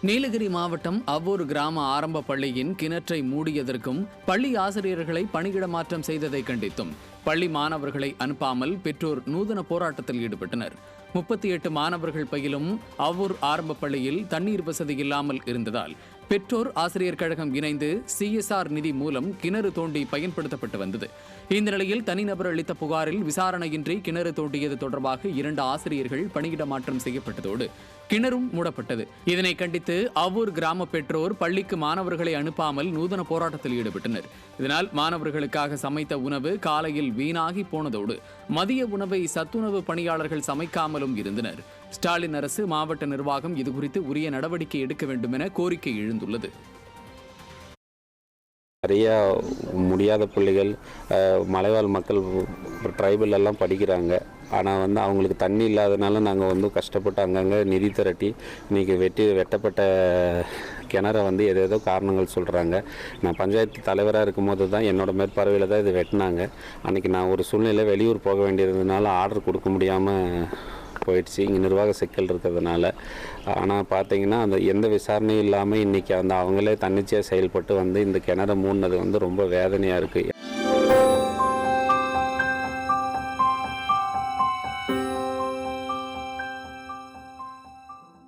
நீலகிரி மாவட்டம் அவ்வூர் கிராம ஆரம்ப பள்ளியின் கிணற்றை மூடியதற்கும் பள்ளி ஆசிரியர்களை பணியிட மாற்றம் செய்ததை கண்டித்தும் பள்ளி மாணவர்களை அனுப்பாமல் பெற்றோர் நூதன போராட்டத்தில் ஈடுபட்டனர். 38 மாணவர்கள் பயிலும் அவ்வூர் ஆரம்ப பள்ளியில் தண்ணீர் வசதி இல்லாமல் இருந்ததால் பெற்றோர் ஆசிரியர் கழகம் இணைந்து CSR நிதி மூலம் கிணறு தோண்டி பயன்படுத்தப்பட்டு வந்தது. இந்த நிலையில் தனிநபர் அளித்த புகாரில் விசாரணையின்றி கிணறு தோண்டியது தொடர்பாக 2 ஆசிரியர்கள் பணியிட மாற்றம் செய்யப்பட்டதோடு கிணறும் மூடப்பட்டது. இதனை கண்டித்து அவ்வூர் கிராம பெற்றோர் பள்ளிக்கு மாணவர்களை அனுப்பாமல் நூதன போராட்டத்தில் ஈடுபட்டனர். இதனால் மாணவர்களுக்காக சமைத்த உணவு காலையில் வீணாகி போனதோடு மதிய உணவை சத்துணவு பணியாளர்கள் சமைக்காமலும் இருந்தனர். ஸ்டாலின் அரசு மாவட்ட நிர்வாகம் இதுகுறித்து உரிய நடவடிக்கை எடுக்க வேண்டும் என கோரிக்கை எழுந்துள்ளது. நிறைய முடியாத பிள்ளைகள் மலைவாழ் மக்கள் ட்ரைபல் எல்லாம் படிக்கிறாங்க. ஆனால் அவங்களுக்கு தண்ணி இல்லாதனால நாங்கள் கஷ்டப்பட்டு அங்கங்கே நிதி திரட்டி இன்றைக்கி வெட்டப்பட்ட கிணறை ஏதேதோ காரணங்கள் சொல்கிறாங்க. நான் பஞ்சாயத்து தலைவராக இருக்கும்போது தான் என்னோடய மேற்பார்வையில் தான் இது வெட்டினாங்க. அன்றைக்கி நான் ஒரு சூழ்நிலை வெளியூர் போக வேண்டியதுனால ஆர்டர் கொடுக்க முடியாமல் போயிடுச்சு, இங்கே நிர்வாக சிக்கல் இருக்கிறதுனால. ஆனால் பார்த்தீங்கன்னா எந்த விசாரணையும் இல்லாமல் இன்றைக்கி அவங்களே தன்னிச்சையாக செயல்பட்டு இந்த கிணறை மூடினது ரொம்ப வேதனையாக இருக்குது.